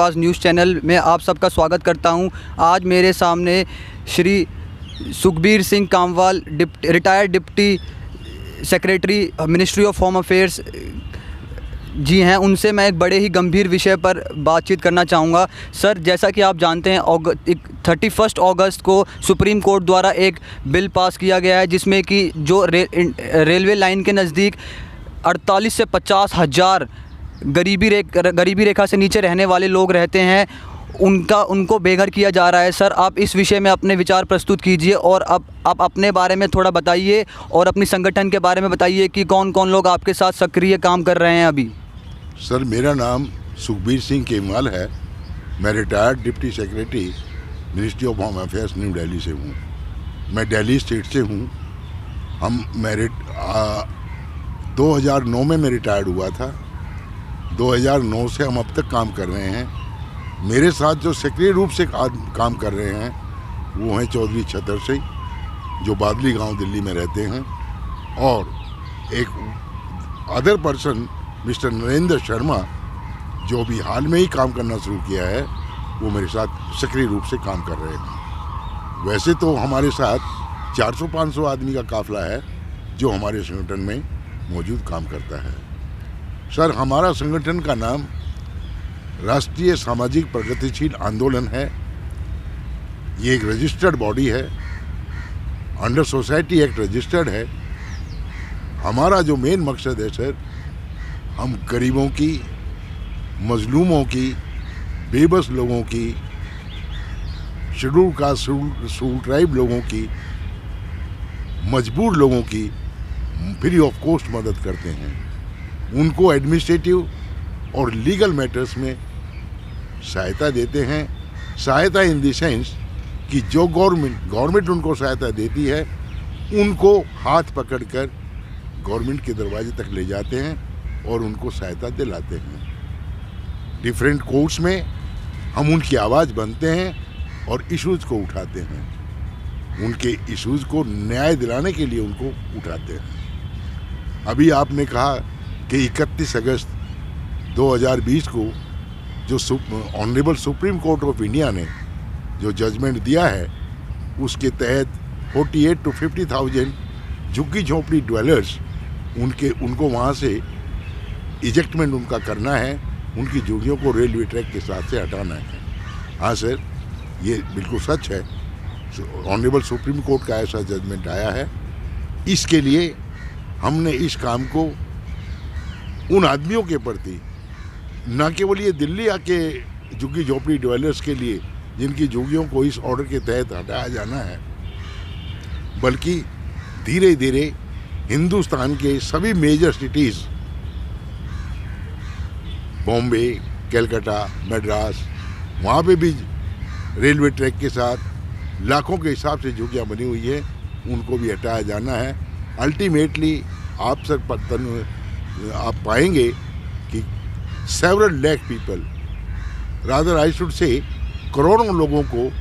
आवाज़ news channel में आप सबका स्वागत करता हूं। आज मेरे सामने Shri Sukhbir Singh Kamwal retired deputy secretary ministry of home affairs ji हैं। उनसे मैं एक बड़े ही गंभीर विषय पर बातचीत करना चाहूँगा। सर, जैसा कि आप जानते हैं 31 अगस्त को सुप्रीम कोर्ट द्वारा एक बिल पास किया गया है जिसमें कि जो रेलवे लाइन के नज़दीक 48 से 50 हज़ार गरीबी रेखा से नीचे रहने वाले लोग रहते हैं, उनको बेघर किया जा रहा है। सर, आप इस विषय में अपने विचार प्रस्तुत कीजिए और अब आप अपने बारे में थोड़ा बताइए और अपनी संगठन के बारे में बताइए कि कौन कौन लोग आपके साथ सक्रिय काम कर रहे हैं अभी। सर, मेरा नाम सुखबीर सिंह केमवाल है। मैं retired deputy secretary ministry of home affairs new Delhi से हूँ। मैं दिल्ली स्टेट से हूँ। हम 2009 में मैं रिटायर्ड हुआ था। 2009 से हम अब तक काम कर रहे हैं। मेरे साथ जो सक्रिय रूप से काम कर रहे हैं वो हैं चौधरी छतर सिंह, जो बादली गांव दिल्ली में रहते हैं, और एक other person mister Narendra Sharma, जो भी हाल में ही काम करना शुरू किया है, वो मेरे साथ सक्रिय रूप से काम कर रहे हैं। वैसे तो हमारे साथ 400-500 आदमी का काफिला है जो हमारे संगठन में मौजूद काम करता है। सर, हमारा संगठन का नाम राष्ट्रीय सामाजिक प्रगतिशील आंदोलन है। ये एक रजिस्टर्ड बॉडी है, अंडर सोसाइटी एक्ट रजिस्टर्ड है। हमारा जो मेन मकसद है सर, हम गरीबों की, मजलूमों की, बेबस लोगों की, शेड्यूल कास्ट शेड्यूल ट्राइब लोगों की, मजबूर लोगों की फ्री ऑफ कॉस्ट मदद करते हैं। उनको एडमिनिस्ट्रेटिव और लीगल मैटर्स में सहायता देते हैं। सहायता इन द सेंस कि जो गवर्नमेंट उनको सहायता देती है, उनको हाथ पकड़कर गवर्नमेंट के दरवाजे तक ले जाते हैं और उनको सहायता दिलाते हैं। डिफरेंट कोर्ट्स में हम उनकी आवाज़ बनते हैं और इश्यूज़ को उठाते हैं। उनके इश्यूज़ को न्याय दिलाने के लिए उनको उठाते हैं। अभी आपने कहा कि 31 अगस्त 2020 को जो honourable supreme court of India ने जो जजमेंट दिया है, उसके तहत 48 to 50,000 झुग्गी झोंपड़ी ड्वेलर्स, उनको वहाँ से इजेक्टमेंट उनका करना है। उनकी झुग्गियों को रेलवे ट्रैक के साथ से हटाना है। हाँ सर, ये बिल्कुल सच है। ऑनरेबल सुप्रीम कोर्ट का ऐसा जजमेंट आया है। इसके लिए हमने इस काम को उन आदमियों के प्रति, न केवल ये दिल्ली आके झुग्गी झोपड़ी ड्वेलर्स के लिए जिनकी झुग्गियों को इस ऑर्डर के तहत हटाया जाना है, बल्कि धीरे धीरे हिंदुस्तान के सभी मेजर सिटीज़, बॉम्बे, कलकत्ता, मद्रास, वहाँ पे भी रेलवे ट्रैक के साथ लाखों के हिसाब से झुग्गियाँ बनी हुई है, उनको भी हटाया जाना है। अल्टीमेटली आप पाएंगे कि several lakh people, rather I should say करोड़ों लोगों को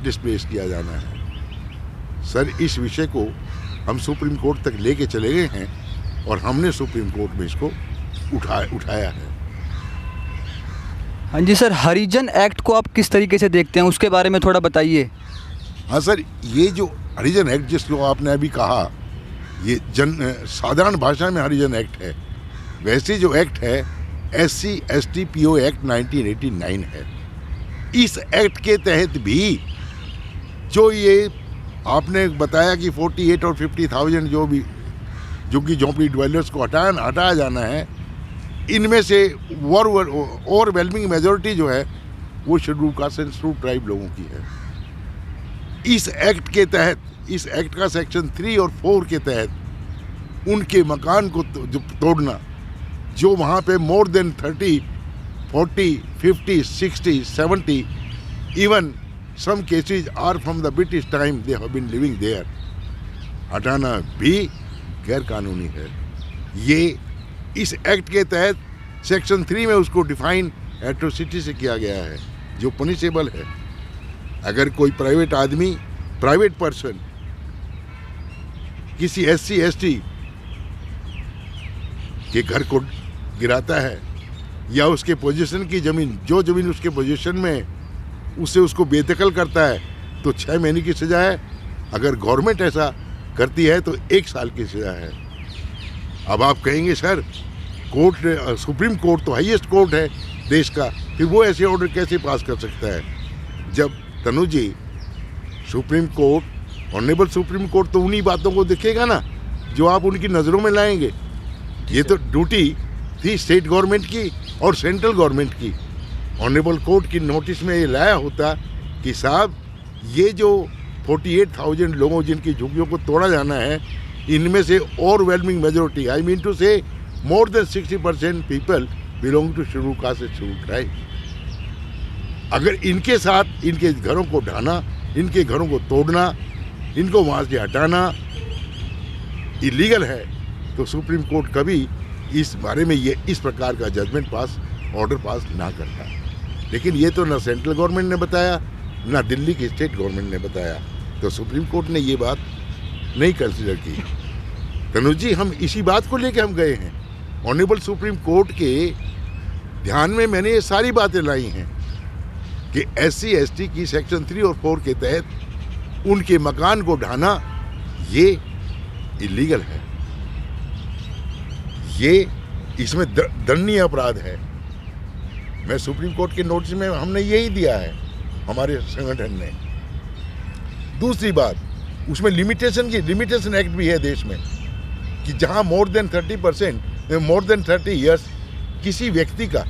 डिस्प्लेस किया जाना है। सर, इस विषय को हम सुप्रीम कोर्ट तक लेके चले गए हैं और हमने सुप्रीम कोर्ट में इसको उठाया है। हाँ जी सर, हरिजन एक्ट को आप किस तरीके से देखते हैं, उसके बारे में थोड़ा बताइए। हाँ सर, ये जो हरिजन एक्ट जिसको आपने अभी कहा, ये साधारण भाषा में हरिजन एक्ट है। वैसे जो एक्ट है SC/ST/PO एक्ट 1989 है। इस एक्ट के तहत भी जो ये आपने बताया कि 48 और 50,000 जो भी झुग्गी झोंपड़ी ड्वेलर्स को हटाया जाना है, इनमें से ओवरवेलमिंग मेजॉरिटी जो है वो schedule caste and schedule tribe लोगों की है। इस एक्ट के तहत, इस एक्ट का सेक्शन 3 और 4 के तहत उनके मकान को तोड़ना, जो वहाँ पे more than 30, 40, 50, 60, 70, even some cases are from the British time they have been living there, हटाना भी गैर कानूनी है। ये इस एक्ट के तहत सेक्शन 3 में उसको डिफाइन एट्रोसिटी से किया गया है, जो पनिशेबल है। अगर कोई प्राइवेट आदमी, प्राइवेट पर्सन किसी SC/ST के घर को गिराता है या उसके पोजीशन की ज़मीन, जो ज़मीन उसके पोजीशन में उसे उसको बेदखल करता है तो 6 महीने की सज़ा है। अगर गवर्नमेंट ऐसा करती है तो 1 साल की सज़ा है। अब आप कहेंगे सर कोर्ट, सुप्रीम कोर्ट तो हाईएस्ट कोर्ट है देश का, फिर वो ऐसे ऑर्डर कैसे पास कर सकता है? जब Tanu ji, supreme court, honourable supreme court तो उन्हीं बातों को देखेगा ना जो आप उनकी नज़रों में लाएंगे। ये तो ड्यूटी थी स्टेट गवर्नमेंट की और सेंट्रल गवर्नमेंट की। ऑनरेबल कोर्ट की नोटिस में ये लाया होता कि साहब ये जो 48,000 लोगों जिनकी झुग्गियों को तोड़ा जाना है, इनमें से overwhelming majority, I mean to say more than 60% people belong to schedule caste and schedule tribe. अगर इनके साथ इनके घरों को ढाना, इनके घरों को तोड़ना, इनको वहाँ से हटाना इलीगल है तो सुप्रीम कोर्ट कभी इस बारे में ये इस प्रकार का जजमेंट पास, ऑर्डर पास ना करता। लेकिन ये तो ना सेंट्रल गवर्नमेंट ने बताया ना दिल्ली की स्टेट गवर्नमेंट ने बताया, तो सुप्रीम कोर्ट ने ये बात नहीं कंसिडर की। तनुज जी, हम इसी बात को लेके हम गए हैं। ऑनरेबल सुप्रीम कोर्ट के ध्यान में मैंने ये सारी बातें लाई हैं कि SC ST की सेक्शन 3 और 4 के तहत उनके मकान को ढाना ये इलीगल है, ये इसमें दंडनीय अपराध है। मैं सुप्रीम कोर्ट के नोटिस में हमने यही दिया है हमारे संगठन ने। दूसरी बात, उसमें लिमिटेशन एक्ट भी है देश में कि जहां मोर देन 30 ईयर्स किसी व्यक्ति का,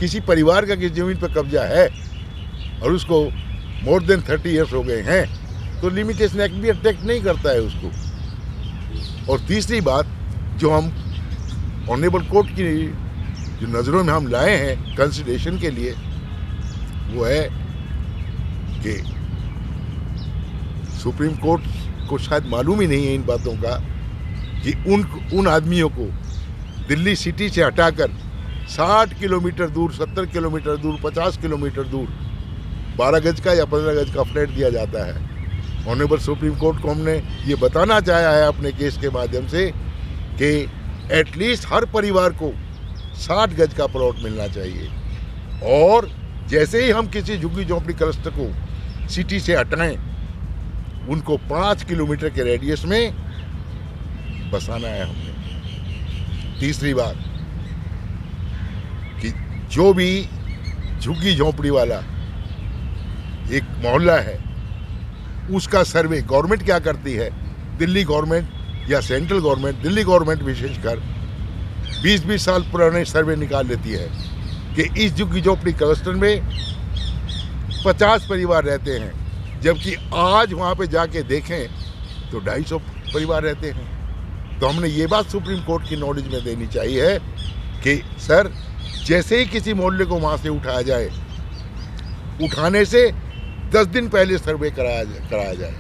किसी परिवार का किसी जमीन पर कब्जा है और उसको मोर देन 30 ईयर्स हो गए हैं तो लिमिटेशन एक्ट भी अटैक नहीं करता है उसको। और तीसरी बात जो हम ऑनरेबल कोर्ट की जो नज़रों में हम लाए हैं कंसिडरेशन के लिए, वो है कि सुप्रीम कोर्ट को शायद मालूम ही नहीं है इन बातों का कि उन आदमियों को दिल्ली सिटी से हटाकर 60 किलोमीटर दूर, 70 किलोमीटर दूर, 50 किलोमीटर दूर 12 गज का या 15 गज का फ्लैट दिया जाता है। ऑनरेबल सुप्रीम कोर्ट को हमने ये बताना चाहा है अपने केस के माध्यम से कि एटलीस्ट हर परिवार को 60 गज का प्लॉट मिलना चाहिए, और जैसे ही हम किसी झुग्गी झोंपड़ी क्लस्टर को सिटी से हटाएं उनको 5 किलोमीटर के रेडियस में बसाना है हमने। तीसरी बात कि जो भी झुग्गी झोंपड़ी वाला एक मोहल्ला है उसका सर्वे गवर्नमेंट क्या करती है, दिल्ली गवर्नमेंट या सेंट्रल गवर्नमेंट, दिल्ली गवर्नमेंट विशेषकर 20-20 साल पुराने सर्वे निकाल लेती है कि इस झुग्गी झोंपड़ी क्लस्टर में 50 परिवार रहते हैं, जबकि आज वहाँ पे जाके देखें तो 250 परिवार रहते हैं। तो हमने ये बात सुप्रीम कोर्ट की नॉलेज में देनी चाहिए कि सर जैसे ही किसी मोहल्ले को वहाँ से उठाया जाए, उठाने से 10 दिन पहले सर्वे कराया जाए,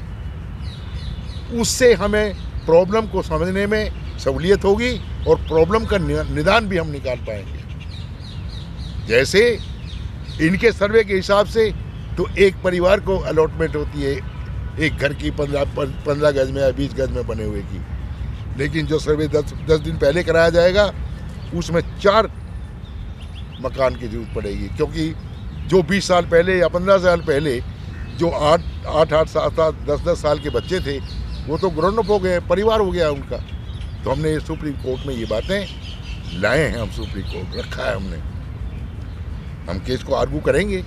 उससे हमें प्रॉब्लम को समझने में सहूलियत होगी और प्रॉब्लम का निदान भी हम निकाल पाएंगे। जैसे इनके सर्वे के हिसाब से तो एक परिवार को अलॉटमेंट होती है एक घर की 15 गज में या 20 गज में बने हुए की, लेकिन जो सर्वे 10 दिन पहले कराया जाएगा उसमें 4 मकान की जरूरत पड़ेगी, क्योंकि जो 20 साल पहले या 15 साल पहले जो 8 7 10 साल के बच्चे थे वो तो ग्रोन अप हो गए, परिवार हो गया उनका। तो हमने सुप्रीम कोर्ट में ये बातें लाए हैं, हम सुप्रीम कोर्ट रखा है हमने। हम केस को आर्गू करेंगे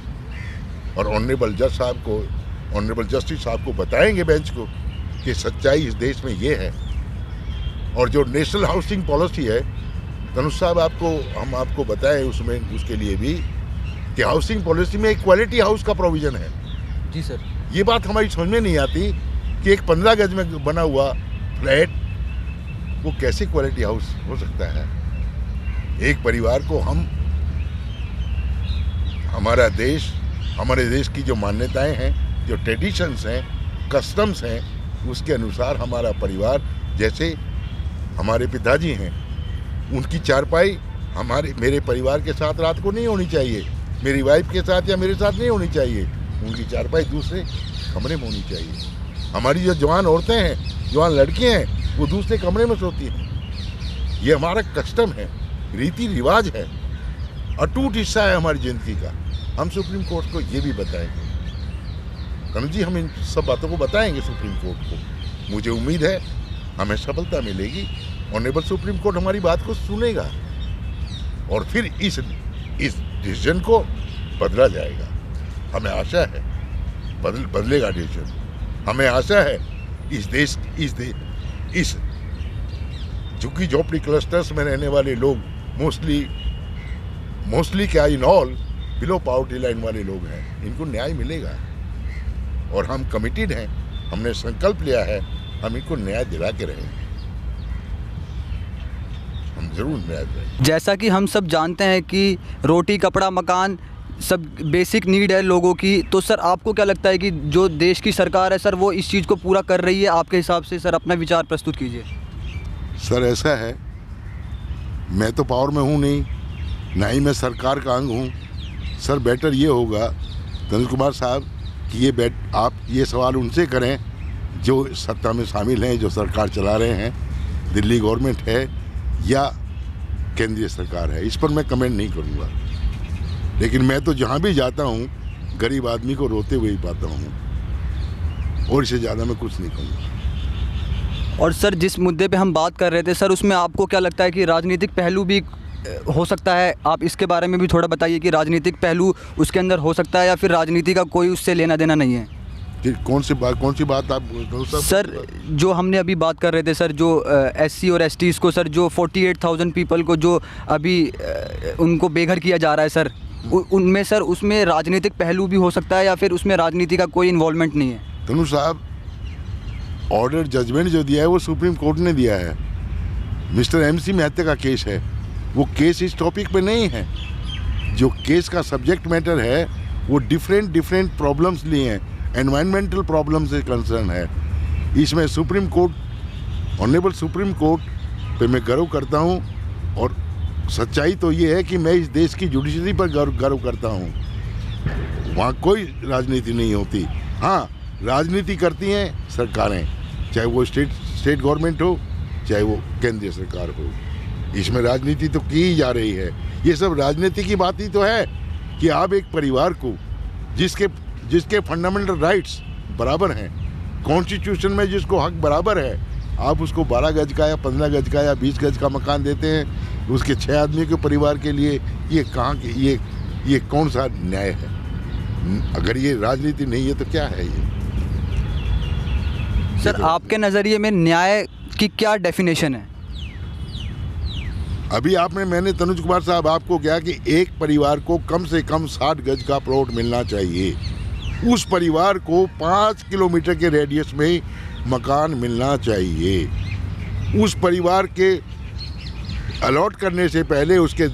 और ऑनरेबल जज साहब को, ऑनरेबल जस्टिस साहब को बताएंगे बेंच को कि सच्चाई इस देश में ये है। और जो नेशनल हाउसिंग पॉलिसी है, तनुज साहब हम आपको बताएं उसमें, उसके लिए भी कि हाउसिंग पॉलिसी में एक क्वालिटी हाउस का प्रोविज़न है। जी सर। ये बात हमारी समझ में नहीं आती कि एक 15 गज में बना हुआ फ्लैट वो कैसे क्वालिटी हाउस हो सकता है। एक परिवार को हमारा देश, हमारे देश की जो मान्यताएं हैं, जो ट्रेडिशंस हैं, कस्टम्स हैं, उसके अनुसार हमारा परिवार, जैसे हमारे पिताजी हैं, उनकी चारपाई मेरे परिवार के साथ रात को नहीं होनी चाहिए, मेरी वाइफ के साथ या मेरे साथ नहीं होनी चाहिए, उनकी चारपाई दूसरे कमरे में होनी चाहिए। हमारी जो जवान औरतें हैं, जवान लड़कियां हैं, वो दूसरे कमरे में सोती हैं। ये हमारा कस्टम है, रीति रिवाज है। अटूट हिस्सा है हमारी ज़िंदगी का। हम सुप्रीम कोर्ट को ये भी बताएंगे, कनुज जी, हम इन सब बातों को बताएंगे सुप्रीम कोर्ट को। मुझे उम्मीद है हमें सफलता मिलेगी। ऑनरेबल सुप्रीम कोर्ट हमारी बात को सुनेगा और फिर इस डिसीजन को बदला जाएगा। हमें आशा है बदलेगा डिसीजन। हमें आशा है इस झुग्गी झोपड़ी क्लस्टर्स में रहने वाले लोग मोस्टली क्या in all below poverty line वाले लोग हैं, इनको न्याय मिलेगा और हम कमिटेड हैं। हमने संकल्प लिया है, हम इनको न्याय दिला के रहेंगे। हम जरूर न्याय देंगे। जैसा कि हम सब जानते हैं कि रोटी कपड़ा मकान सब बेसिक नीड है लोगों की, तो सर आपको क्या लगता है कि जो देश की सरकार है सर वो इस चीज़ को पूरा कर रही है? आपके हिसाब से सर अपना विचार प्रस्तुत कीजिए। सर ऐसा है, मैं तो पावर में हूँ नहीं, ना ही मैं सरकार का अंग हूँ। सर बेटर ये होगा तनुज कुमार साहब कि आप ये सवाल उनसे करें जो सत्ता में शामिल हैं, जो सरकार चला रहे हैं, दिल्ली गवर्नमेंट है या केंद्रीय सरकार है। इस पर मैं कमेंट नहीं करूँगा, लेकिन मैं तो जहाँ भी जाता हूँ गरीब आदमी को रोते हुए ही पाता हूँ और इससे ज़्यादा मैं कुछ नहीं कहूँगा। और सर जिस मुद्दे पे हम बात कर रहे थे सर, उसमें आपको क्या लगता है कि राजनीतिक पहलू भी हो सकता है? आप इसके बारे में भी थोड़ा बताइए कि राजनीतिक पहलू उसके अंदर हो सकता है या फिर राजनीति का कोई उससे लेना देना नहीं है? कौन सी बात आप सर जो हमने अभी बात कर रहे थे सर, जो SC और STs को सर, जो 48,000 पीपल को जो अभी उनको बेघर किया जा रहा है सर, उनमें सर उसमें राजनीतिक पहलू भी हो सकता है या फिर उसमें राजनीति का कोई इन्वॉल्वमेंट नहीं है? तनु साहब, ऑर्डर जजमेंट जो दिया है वो सुप्रीम कोर्ट ने दिया है। मिस्टर MC मेहता का केस है, वो केस इस टॉपिक पे नहीं है। जो केस का सब्जेक्ट मैटर है वो डिफरेंट प्रॉब्लम्स लिए हैं, एनवायरमेंटल प्रॉब्लम से कंसर्न है। इसमें supreme court, honourable supreme court पे मैं गर्व करता हूँ और सच्चाई तो ये है कि मैं इस देश की जुडिशरी पर गर्व करता हूँ। वहाँ कोई राजनीति नहीं होती। हाँ, राजनीति करती हैं सरकारें, चाहे वो स्टेट गवर्नमेंट हो चाहे वो केंद्रीय सरकार हो। इसमें राजनीति तो की ही जा रही है। ये सब राजनीति की बात ही तो है कि आप एक परिवार को जिसके फंडामेंटल राइट्स बराबर हैं, कॉन्स्टिट्यूशन में जिसको हक बराबर है, आप उसको 12 गज का या 15 गज का या 20 गज का मकान देते हैं उसके 6 आदमी के परिवार के लिए। ये कहाँ की ये कौन सा न्याय है? अगर ये राजनीति नहीं है तो क्या है ये? सर आपके नज़रिए में न्याय की क्या डेफिनेशन है? अभी मैंने तनुज कुमार साहब आपको कहा कि एक परिवार को कम से कम 60 गज का प्लॉट मिलना चाहिए। उस परिवार को 5 किलोमीटर के रेडियस में मकान मिलना चाहिए। उस परिवार के अलॉट करने से पहले, उसके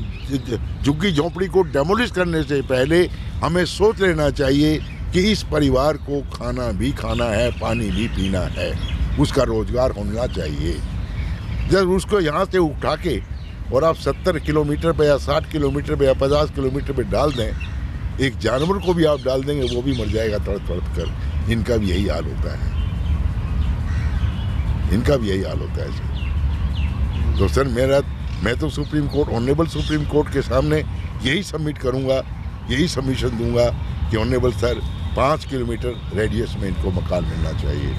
झुग्गी झोंपड़ी को डेमोलिश करने से पहले हमें सोच लेना चाहिए कि इस परिवार को खाना भी खाना है, पानी भी पीना है, उसका रोजगार होना चाहिए। जब उसको यहाँ से उठा के और आप 70 किलोमीटर पे या 60 किलोमीटर पे या 50 किलोमीटर पे डाल दें, एक जानवर को भी आप डाल देंगे वो भी मर जाएगा तड़प कर। इनका भी यही हाल होता है, इनका भी यही हाल होता है सर। तो सर मैं तो supreme court, honourable supreme court के सामने यही सबमिट करूंगा, यही सबमिशन दूंगा कि ऑनरेबल सर 5 किलोमीटर रेडियस में इनको मकान मिलना चाहिए।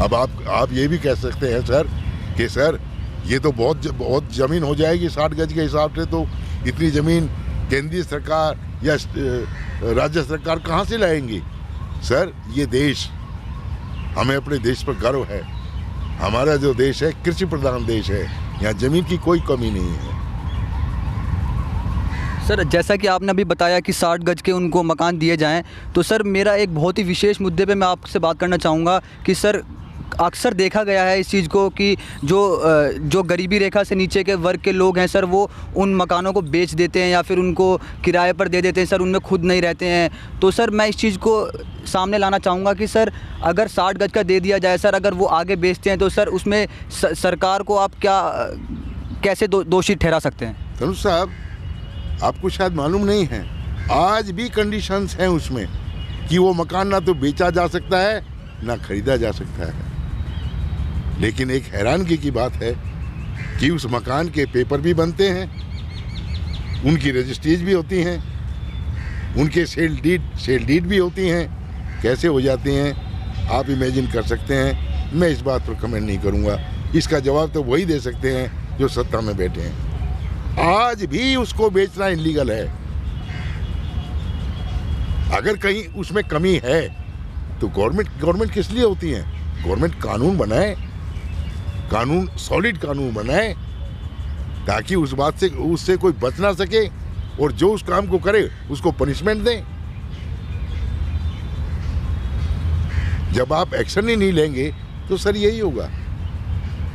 अब आप ये भी कह सकते हैं सर कि सर ये तो बहुत ज़मीन हो जाएगी 60 गज के हिसाब से, तो इतनी ज़मीन केंद्रीय सरकार या राज्य सरकार कहाँ से लाएंगी? सर ये देश, हमें अपने देश पर गर्व है। हमारा जो देश है कृषि प्रधान देश है, यहाँ ज़मीन की कोई कमी नहीं है। सर जैसा कि आपने अभी बताया कि 60 गज के उनको मकान दिए जाएं, तो सर मेरा एक बहुत ही विशेष मुद्दे पे मैं आपसे बात करना चाहूँगा कि सर अक्सर देखा गया है इस चीज़ को कि जो गरीबी रेखा से नीचे के वर्ग के लोग हैं सर, वो उन मकानों को बेच देते हैं या फिर उनको किराए पर दे देते हैं सर, उनमें खुद नहीं रहते हैं। तो सर मैं इस चीज़ को सामने लाना चाहूँगा कि सर अगर 60 गज का दे दिया जाए सर, अगर वो आगे बेचते हैं तो सर उसमें सरकार को आप कैसे दोषी ठहरा सकते हैं? तनुज साहब, आपको शायद मालूम नहीं है, आज भी कंडीशंस हैं उसमें कि वो मकान ना तो बेचा जा सकता है ना खरीदा जा सकता है। लेकिन एक हैरानगी की बात है कि उस मकान के पेपर भी बनते हैं, उनकी रजिस्ट्रीज भी होती हैं, उनके सेल डीड भी होती हैं। कैसे हो जाती हैं आप इमेजिन कर सकते हैं। मैं इस बात पर कमेंट नहीं करूंगा, इसका जवाब तो वही दे सकते हैं जो सत्ता में बैठे हैं। आज भी उसको बेचना इलीगल है। अगर कहीं उसमें कमी है तो गवर्नमेंट किस लिए होती है? गवर्नमेंट कानून बनाए, सॉलिड कानून बनाए, ताकि उस बात से उससे कोई बच ना सके, और जो उस काम को करे उसको पनिशमेंट दें। जब आप एक्शन ही नहीं लेंगे तो सर यही होगा,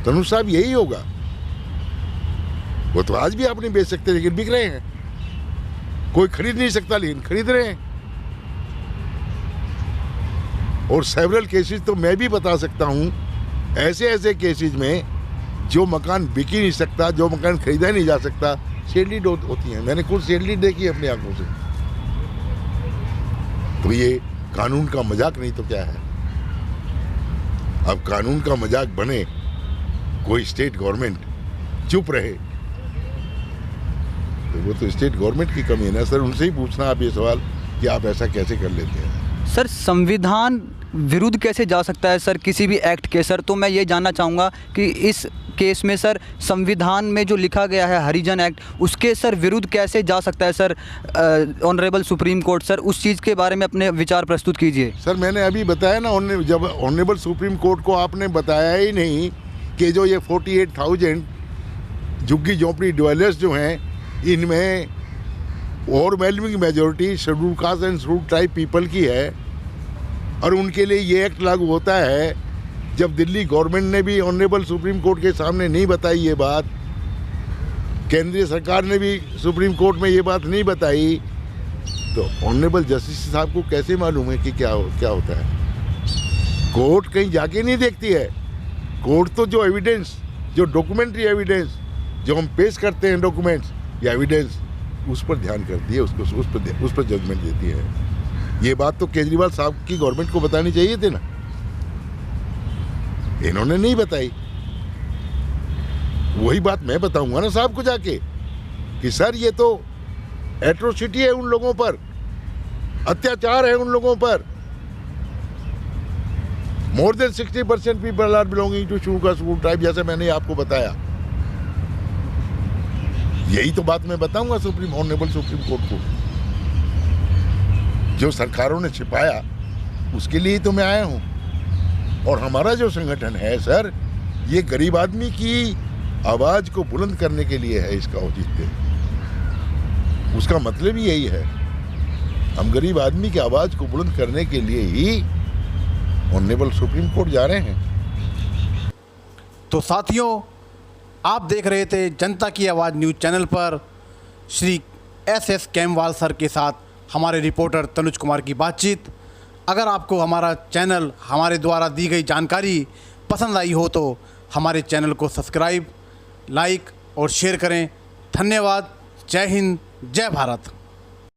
तनुज साहब, यही होगा। वो तो आज भी आप नहीं बेच सकते लेकिन बिक रहे हैं। कोई खरीद नहीं सकता लेकिन खरीद रहे हैं। और सेवरल केसेस तो मैं भी बता सकता हूं, ऐसे केसेस में जो मकान बिक ही नहीं सकता, जो मकान खरीदा नहीं जा सकता, सेल डीड होती है। मैंने खुद सेल डीड देखी अपनी आंखों से। तो ये कानून का मजाक नहीं तो क्या है? अब कानून का मजाक बने, कोई स्टेट गवर्नमेंट चुप रहे, तो वो तो स्टेट गवर्नमेंट की कमी है ना सर। उनसे ही पूछना आप ये सवाल कि आप ऐसा कैसे कर लेते हैं। सर संविधान विरुद्ध कैसे जा सकता है सर किसी भी एक्ट के? सर तो मैं ये जानना चाहूँगा कि इस केस में सर संविधान में जो लिखा गया है हरिजन एक्ट, उसके सर विरुद्ध कैसे जा सकता है sir honourable supreme court? Sir उस चीज़ के बारे में अपने विचार प्रस्तुत कीजिए। सर मैंने अभी बताया ना, जब ऑनरेबल सुप्रीम कोर्ट को आपने बताया ही नहीं कि जो ये 48,000 झुग्गी झोंपड़ी ड्वेलर्स जो हैं, इनमें overwhelming majority schedule caste and schedule tribe people की है, और उनके लिए ये एक्ट लागू होता है। जब दिल्ली गवर्नमेंट ने भी ऑनरेबल सुप्रीम कोर्ट के सामने नहीं बताई ये बात, केंद्रीय सरकार ने भी सुप्रीम कोर्ट में ये बात नहीं बताई, तो ऑनरेबल जस्टिस साहब को कैसे मालूम है कि क्या होता है? कोर्ट कहीं जाके नहीं देखती है। कोर्ट तो जो एविडेंस, जो डॉक्यूमेंट्री एविडेंस जो हम पेश करते हैं, डॉक्यूमेंट्स या एविडेंस, उस पर ध्यान करती है, उस पर जजमेंट देती है। ये बात तो केजरीवाल साहब की गवर्नमेंट को बतानी चाहिए थी ना, इन्होंने नहीं बताई। वही बात मैं बताऊंगा ना साहब को जाके कि सर ये तो एट्रोसिटी है उन लोगों पर, अत्याचार है उन लोगों पर। More than 60% people are belonging to schedule tribe, जैसे मैंने आपको बताया। यही तो बात मैं बताऊंगा ऑनरेबल सुप्रीम कोर्ट को। जो सरकारों ने छिपाया उसके लिए तो मैं आया हूं। और हमारा जो संगठन है सर, ये गरीब आदमी की आवाज को बुलंद करने के लिए है। इसका औचित्य, उसका मतलब ही यही है। हम गरीब आदमी की आवाज को बुलंद करने के लिए ही ऑनरेबल सुप्रीम कोर्ट जा रहे हैं। तो साथियों, आप देख रहे थे जनता की आवाज़ न्यूज़ चैनल पर श्री SS केमवाल सर के साथ हमारे रिपोर्टर तनुज कुमार की बातचीत। अगर आपको हमारा चैनल, हमारे द्वारा दी गई जानकारी पसंद आई हो तो हमारे चैनल को सब्सक्राइब, लाइक और शेयर करें। धन्यवाद। जय हिंद, जय भारत।